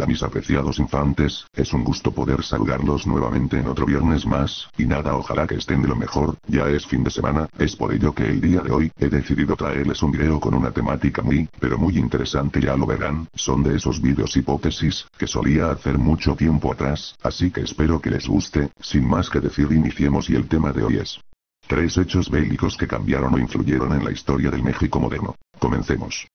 Hola mis apreciados infantes, es un gusto poder saludarlos nuevamente en otro viernes más, y nada, ojalá que estén de lo mejor, ya es fin de semana, es por ello que el día de hoy, he decidido traerles un video con una temática pero muy interesante, ya lo verán, son de esos videos hipótesis, que solía hacer mucho tiempo atrás, así que espero que les guste, sin más que decir iniciemos y el tema de hoy es 3 hechos bélicos que cambiaron o influyeron en la historia del México moderno. Comencemos.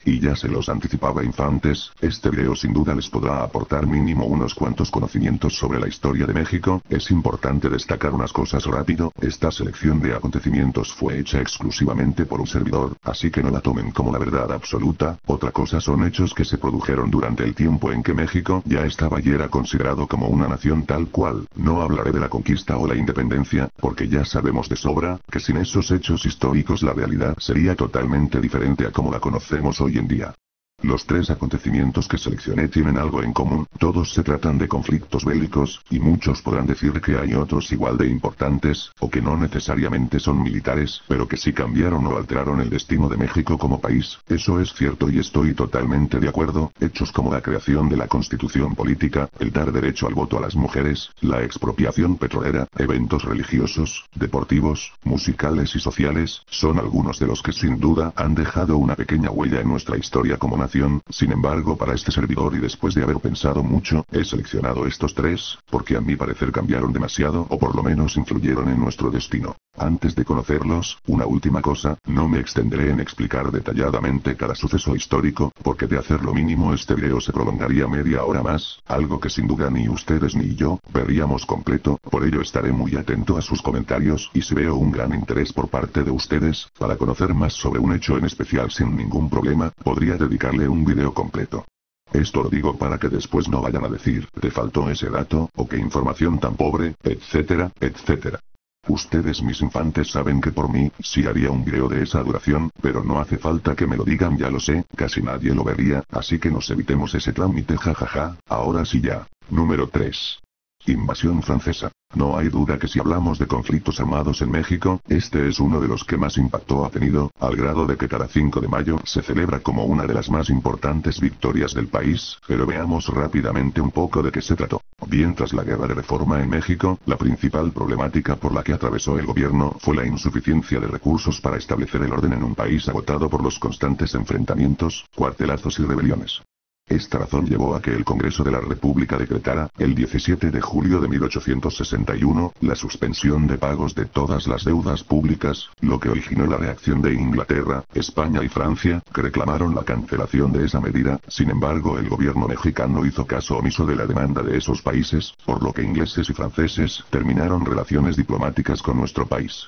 Y ya se los anticipaba infantes, este video sin duda les podrá aportar mínimo unos cuantos conocimientos sobre la historia de México. Es importante destacar unas cosas rápido, esta selección de acontecimientos fue hecha exclusivamente por un servidor, así que no la tomen como la verdad absoluta. Otra cosa son hechos que se produjeron durante el tiempo en que México ya estaba y era considerado como una nación tal cual. No hablaré de la conquista o la independencia, porque ya sabemos de sobra, que sin esos hechos históricos la realidad sería totalmente diferente a como la conocemos hoy en día. Los 3 acontecimientos que seleccioné tienen algo en común, todos se tratan de conflictos bélicos, y muchos podrán decir que hay otros igual de importantes, o que no necesariamente son militares, pero que sí cambiaron o alteraron el destino de México como país. Eso es cierto y estoy totalmente de acuerdo, hechos como la creación de la constitución política, el dar derecho al voto a las mujeres, la expropiación petrolera, eventos religiosos, deportivos, musicales y sociales, son algunos de los que sin duda han dejado una pequeña huella en nuestra historia como nación. Sin embargo, para este servidor y después de haber pensado mucho, he seleccionado estos 3, porque a mi parecer cambiaron demasiado o por lo menos influyeron en nuestro destino. Antes de conocerlos, una última cosa, no me extenderé en explicar detalladamente cada suceso histórico, porque de hacer lo mínimo este video se prolongaría media hora más, algo que sin duda ni ustedes ni yo veríamos completo, por ello estaré muy atento a sus comentarios y si veo un gran interés por parte de ustedes, para conocer más sobre un hecho en especial sin ningún problema, podría dedicarle un video completo. Esto lo digo para que después no vayan a decir, te faltó ese dato, o qué información tan pobre, etcétera, etcétera. Ustedes mis infantes saben que por mí, sí haría un video de esa duración, pero no hace falta que me lo digan, ya lo sé, casi nadie lo vería, así que nos evitemos ese trámite, jajaja. Ahora sí ya. Número 3. Invasión francesa. No hay duda que si hablamos de conflictos armados en México, este es uno de los que más impacto ha tenido, al grado de que cada 5 de mayo se celebra como una de las más importantes victorias del país, pero veamos rápidamente un poco de qué se trató. Bien, tras la guerra de reforma en México, la principal problemática por la que atravesó el gobierno fue la insuficiencia de recursos para establecer el orden en un país agotado por los constantes enfrentamientos, cuartelazos y rebeliones. Esta razón llevó a que el Congreso de la República decretara, el 17 de julio de 1861, la suspensión de pagos de todas las deudas públicas, lo que originó la reacción de Inglaterra, España y Francia, que reclamaron la cancelación de esa medida. Sin embargo, el gobierno mexicano hizo caso omiso de la demanda de esos países, por lo que ingleses y franceses terminaron relaciones diplomáticas con nuestro país.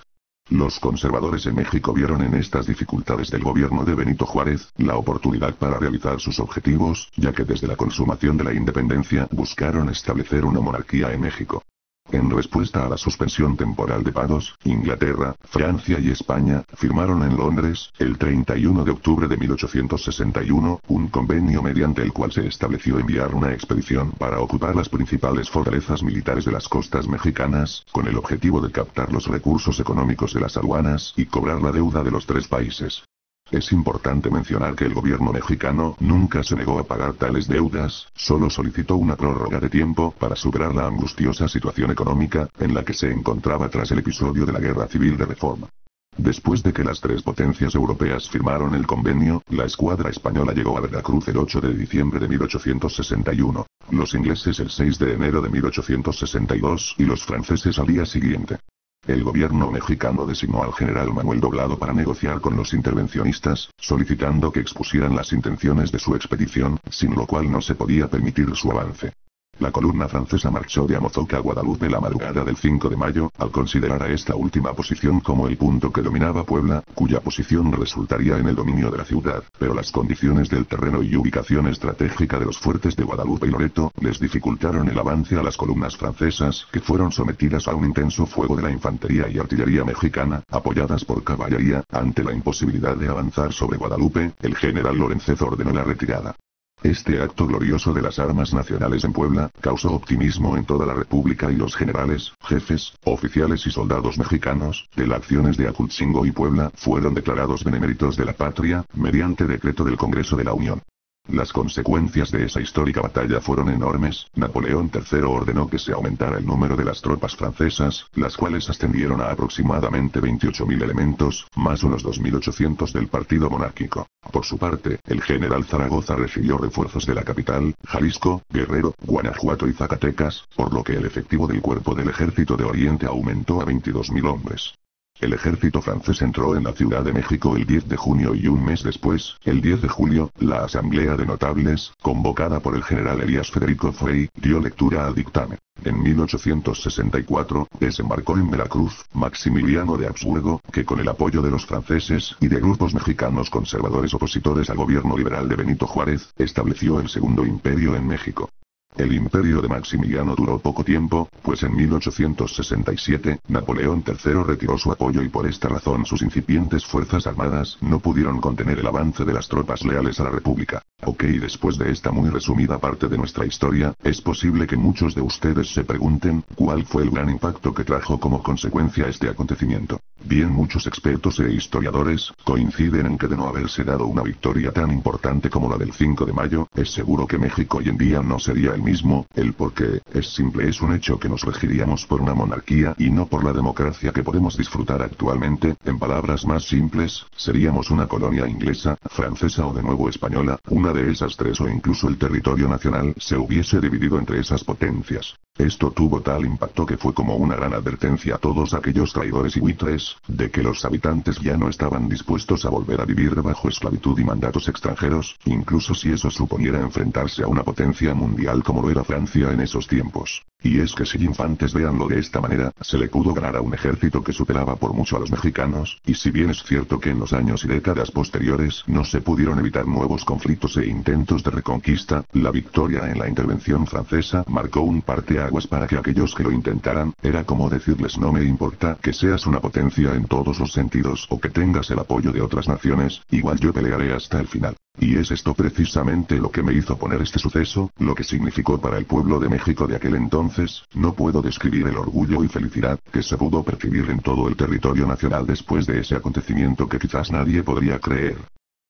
Los conservadores en México vieron en estas dificultades del gobierno de Benito Juárez, la oportunidad para realizar sus objetivos, ya que desde la consumación de la independencia buscaron establecer una monarquía en México. En respuesta a la suspensión temporal de pagos, Inglaterra, Francia y España firmaron en Londres, el 31 de octubre de 1861, un convenio mediante el cual se estableció enviar una expedición para ocupar las principales fortalezas militares de las costas mexicanas, con el objetivo de captar los recursos económicos de las aduanas y cobrar la deuda de los 3 países. Es importante mencionar que el gobierno mexicano nunca se negó a pagar tales deudas, solo solicitó una prórroga de tiempo para superar la angustiosa situación económica en la que se encontraba tras el episodio de la Guerra Civil de Reforma. Después de que las 3 potencias europeas firmaron el convenio, la escuadra española llegó a Veracruz el 8 de diciembre de 1861, los ingleses el 6 de enero de 1862 y los franceses al día siguiente. El gobierno mexicano designó al general Manuel Doblado para negociar con los intervencionistas, solicitando que expusieran las intenciones de su expedición, sin lo cual no se podía permitir su avance. La columna francesa marchó de Amozoc a Guadalupe la madrugada del 5 de mayo, al considerar a esta última posición como el punto que dominaba Puebla, cuya posición resultaría en el dominio de la ciudad, pero las condiciones del terreno y ubicación estratégica de los fuertes de Guadalupe y Loreto, les dificultaron el avance a las columnas francesas, que fueron sometidas a un intenso fuego de la infantería y artillería mexicana, apoyadas por caballería. Ante la imposibilidad de avanzar sobre Guadalupe, el general Lorenzo ordenó la retirada. Este acto glorioso de las armas nacionales en Puebla, causó optimismo en toda la República y los generales, jefes, oficiales y soldados mexicanos, de las acciones de Acultzingo y Puebla, fueron declarados beneméritos de la patria, mediante decreto del Congreso de la Unión. Las consecuencias de esa histórica batalla fueron enormes. Napoleón III ordenó que se aumentara el número de las tropas francesas, las cuales ascendieron a aproximadamente 28.000 elementos, más unos 2.800 del partido monárquico. Por su parte, el general Zaragoza recibió refuerzos de la capital, Jalisco, Guerrero, Guanajuato y Zacatecas, por lo que el efectivo del cuerpo del ejército de Oriente aumentó a 22.000 hombres. El ejército francés entró en la Ciudad de México el 10 de junio y un mes después, el 10 de julio, la Asamblea de Notables, convocada por el general Elías Federico Frey, dio lectura al dictamen. En 1864, desembarcó en Veracruz, Maximiliano de Habsburgo, que con el apoyo de los franceses y de grupos mexicanos conservadores opositores al gobierno liberal de Benito Juárez, estableció el Segundo Imperio en México. El imperio de Maximiliano duró poco tiempo, pues en 1867, Napoleón III retiró su apoyo y por esta razón sus incipientes fuerzas armadas no pudieron contener el avance de las tropas leales a la República. Ok, después de esta muy resumida parte de nuestra historia, es posible que muchos de ustedes se pregunten, ¿cuál fue el gran impacto que trajo como consecuencia este acontecimiento? Bien, muchos expertos e historiadores coinciden en que de no haberse dado una victoria tan importante como la del 5 de mayo, es seguro que México hoy en día no sería el mismo. El porqué es simple, es un hecho que nos regiríamos por una monarquía y no por la democracia que podemos disfrutar actualmente. En palabras más simples, seríamos una colonia inglesa, francesa o de nuevo española, una de esas tres, o incluso el territorio nacional se hubiese dividido entre esas potencias. Esto tuvo tal impacto que fue como una gran advertencia a todos aquellos traidores y buitres, de que los habitantes ya no estaban dispuestos a volver a vivir bajo esclavitud y mandatos extranjeros, incluso si eso suponiera enfrentarse a una potencia mundial como lo era Francia en esos tiempos. Y es que si infantes, véanlo de esta manera, se le pudo ganar a un ejército que superaba por mucho a los mexicanos, y si bien es cierto que en los años y décadas posteriores no se pudieron evitar nuevos conflictos e intentos de reconquista, la victoria en la intervención francesa marcó un parteaguas para que aquellos que lo intentaran. Era como decirles: no me importa que seas una potencia en todos los sentidos o que tengas el apoyo de otras naciones, igual yo pelearé hasta el final. Y es esto precisamente lo que me hizo poner este suceso, lo que significó para el pueblo de México de aquel entonces. No puedo describir el orgullo y felicidad que se pudo percibir en todo el territorio nacional después de ese acontecimiento que quizás nadie podría creer.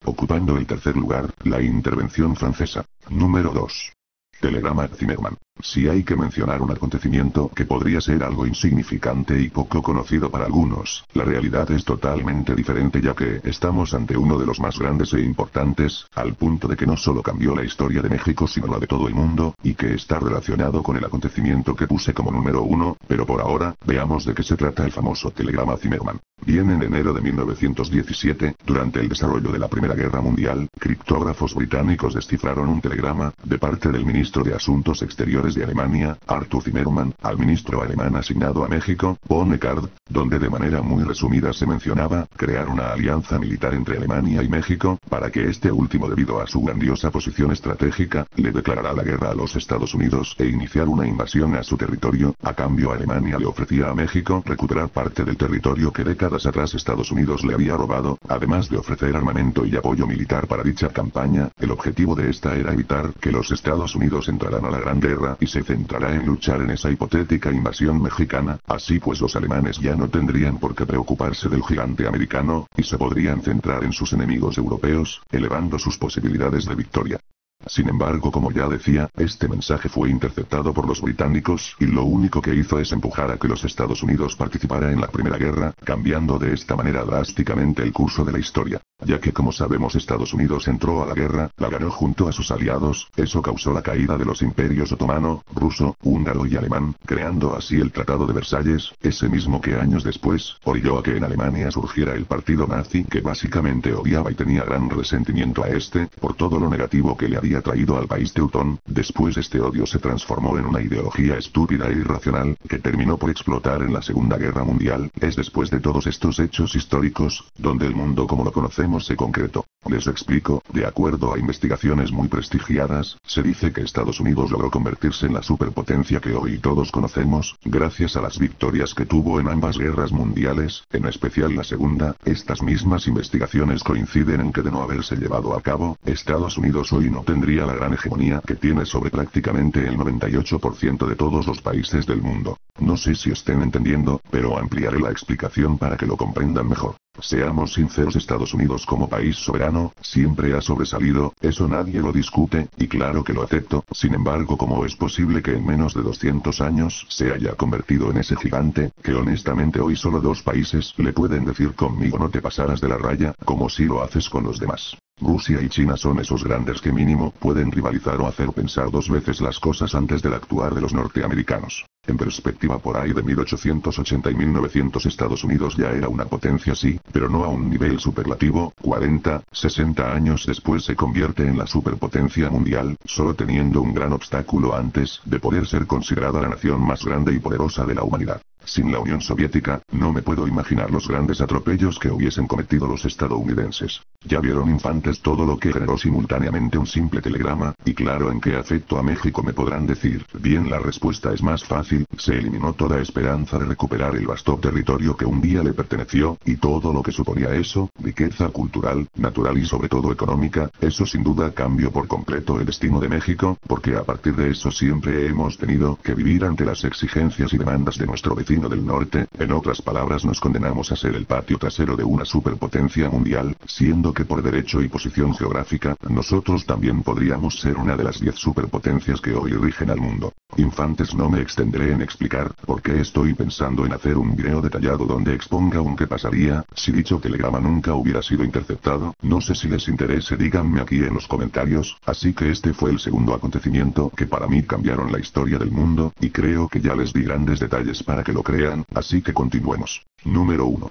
Ocupando el tercer lugar, la intervención francesa. Número 2. Telegrama Zimmermann. Si hay que mencionar un acontecimiento que podría ser algo insignificante y poco conocido para algunos, la realidad es totalmente diferente, ya que estamos ante uno de los más grandes e importantes, al punto de que no solo cambió la historia de México sino la de todo el mundo, y que está relacionado con el acontecimiento que puse como número 1, pero por ahora, veamos de qué se trata el famoso telegrama Zimmermann. Bien, en enero de 1917, durante el desarrollo de la Primera Guerra Mundial, criptógrafos británicos descifraron un telegrama, de parte del ministro de Asuntos Exteriores de Alemania, Arthur Zimmermann, al ministro alemán asignado a México, von Eckart, donde de manera muy resumida se mencionaba crear una alianza militar entre Alemania y México, para que este último, debido a su grandiosa posición estratégica, le declarara la guerra a los Estados Unidos e iniciar una invasión a su territorio. A cambio, Alemania le ofrecía a México recuperar parte del territorio que décadas atrás Estados Unidos le había robado, además de ofrecer armamento y apoyo militar para dicha campaña. El objetivo de esta era evitar que los Estados Unidos entraran a la Gran Guerra y se centrará en luchar en esa hipotética invasión mexicana. Así pues, los alemanes ya no tendrían por qué preocuparse del gigante americano, y se podrían centrar en sus enemigos europeos, elevando sus posibilidades de victoria. Sin embargo, como ya decía, este mensaje fue interceptado por los británicos, y lo único que hizo es empujar a que los Estados Unidos participara en la Primera Guerra, cambiando de esta manera drásticamente el curso de la historia. Ya que, como sabemos, Estados Unidos entró a la guerra, la ganó junto a sus aliados, eso causó la caída de los imperios otomano, ruso, húngaro y alemán, creando así el Tratado de Versalles, ese mismo que años después, orilló a que en Alemania surgiera el partido nazi, que básicamente odiaba y tenía gran resentimiento a este, por todo lo negativo que le había traído al país teutón. Después este odio se transformó en una ideología estúpida e irracional, que terminó por explotar en la Segunda Guerra Mundial. Es después de todos estos hechos históricos, donde el mundo como lo conocemos Hablemos en concreto. Les explico, de acuerdo a investigaciones muy prestigiadas, se dice que Estados Unidos logró convertirse en la superpotencia que hoy todos conocemos, gracias a las victorias que tuvo en ambas guerras mundiales, en especial la segunda. Estas mismas investigaciones coinciden en que de no haberse llevado a cabo, Estados Unidos hoy no tendría la gran hegemonía que tiene sobre prácticamente el 98% de todos los países del mundo. No sé si estén entendiendo, pero ampliaré la explicación para que lo comprendan mejor. Seamos sinceros, Estados Unidos como país soberano, siempre ha sobresalido, eso nadie lo discute, y claro que lo acepto. Sin embargo, ¿cómo es posible que en menos de 200 años se haya convertido en ese gigante, que honestamente hoy solo dos países le pueden decir conmigo no te pasarás de la raya, como si lo haces con los demás? Rusia y China son esos grandes que mínimo pueden rivalizar o hacer pensar dos veces las cosas antes del actuar de los norteamericanos. En perspectiva, por ahí de 1880 y 1900 Estados Unidos ya era una potencia, sí, pero no a un nivel superlativo. 40, 60 años después se convierte en la superpotencia mundial, solo teniendo un gran obstáculo antes de poder ser considerada la nación más grande y poderosa de la humanidad. Sin la Unión Soviética, no me puedo imaginar los grandes atropellos que hubiesen cometido los estadounidenses. Ya vieron, infantes, todo lo que generó simultáneamente un simple telegrama, y claro, ¿en qué afectó a México?, me podrán decir. Bien, la respuesta es más fácil: se eliminó toda esperanza de recuperar el vasto territorio que un día le perteneció, y todo lo que suponía eso, riqueza cultural, natural y sobre todo económica. Eso sin duda cambió por completo el destino de México, porque a partir de eso siempre hemos tenido que vivir ante las exigencias y demandas de nuestro vecino del norte. En otras palabras, nos condenamos a ser el patio trasero de una superpotencia mundial, siendo que por derecho y posición geográfica, nosotros también podríamos ser una de las 10 superpotencias que hoy rigen al mundo. Infantes, no me extenderé en explicar por qué estoy pensando en hacer un video detallado donde exponga un qué pasaría si dicho telegrama nunca hubiera sido interceptado. No sé si les interese, díganme aquí en los comentarios. Así que este fue el segundo acontecimiento que para mí cambiaron la historia del mundo, y creo que ya les di grandes detalles para que lo crean, así que continuemos. Número 1.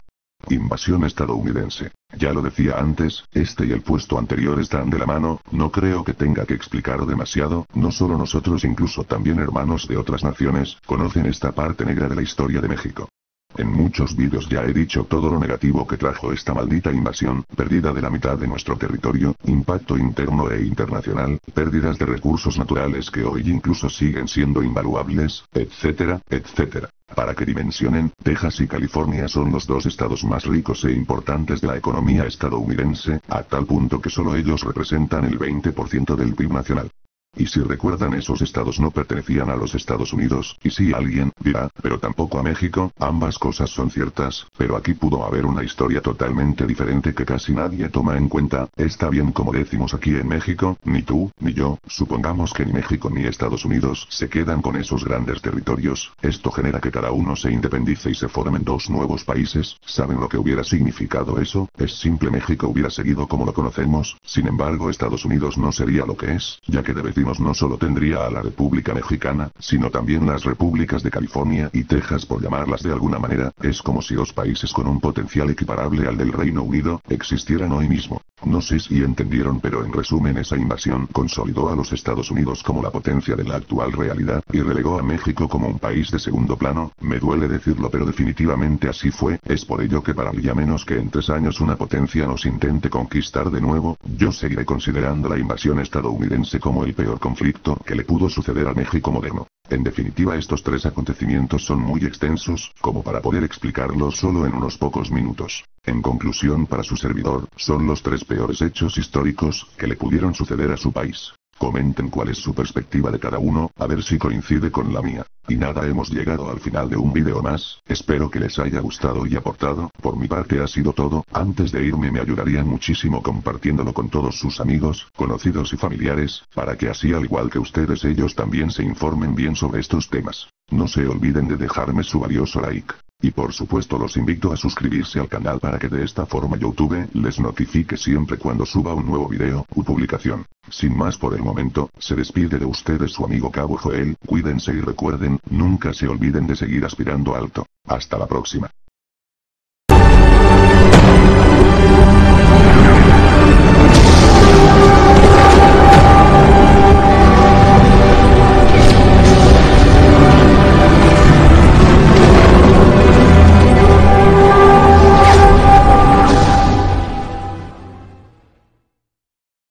Invasión estadounidense. Ya lo decía antes, este y el puesto anterior están de la mano, no creo que tenga que explicar demasiado. No solo nosotros, incluso también hermanos de otras naciones, conocen esta parte negra de la historia de México. En muchos vídeos ya he dicho todo lo negativo que trajo esta maldita invasión: pérdida de la mitad de nuestro territorio, impacto interno e internacional, pérdidas de recursos naturales que hoy incluso siguen siendo invaluables, etcétera, etcétera. Para que dimensionen, Texas y California son los dos estados más ricos e importantes de la economía estadounidense, a tal punto que solo ellos representan el 20% del PIB nacional. Y si recuerdan, esos estados no pertenecían a los Estados Unidos, y si alguien dirá, pero tampoco a México. Ambas cosas son ciertas, pero aquí pudo haber una historia totalmente diferente que casi nadie toma en cuenta. Está bien, como decimos aquí en México, ni tú, ni yo, supongamos que ni México ni Estados Unidos se quedan con esos grandes territorios. Esto genera que cada uno se independice y se formen dos nuevos países. ¿Saben lo que hubiera significado eso? Es simple: México hubiera seguido como lo conocemos, sin embargo Estados Unidos no sería lo que es, ya que no solo tendría a la República Mexicana, sino también las repúblicas de California y Texas, por llamarlas de alguna manera. Es como si dos países con un potencial equiparable al del Reino Unido existieran hoy mismo. No sé si entendieron, pero en resumen, esa invasión consolidó a los Estados Unidos como la potencia de la actual realidad, y relegó a México como un país de segundo plano. Me duele decirlo, pero definitivamente así fue. Es por ello que para mí, a menos que en 3 años una potencia nos intente conquistar de nuevo, yo seguiré considerando la invasión estadounidense como el peor conflicto que le pudo suceder a México moderno. En definitiva, estos 3 acontecimientos son muy extensos, como para poder explicarlos solo en unos pocos minutos. En conclusión, para su servidor, son los 3 peores hechos históricos que le pudieron suceder a su país. Comenten cuál es su perspectiva de cada uno, a ver si coincide con la mía. Y nada, hemos llegado al final de un video más. Espero que les haya gustado y aportado. Por mi parte ha sido todo. Antes de irme, me ayudarían muchísimo compartiéndolo con todos sus amigos, conocidos y familiares, para que así, al igual que ustedes, ellos también se informen bien sobre estos temas. No se olviden de dejarme su valioso like. Y por supuesto los invito a suscribirse al canal para que de esta forma YouTube les notifique siempre cuando suba un nuevo video u publicación. Sin más por el momento, se despide de ustedes su amigo Cabo Joel. Cuídense y recuerden, nunca se olviden de seguir aspirando alto. Hasta la próxima.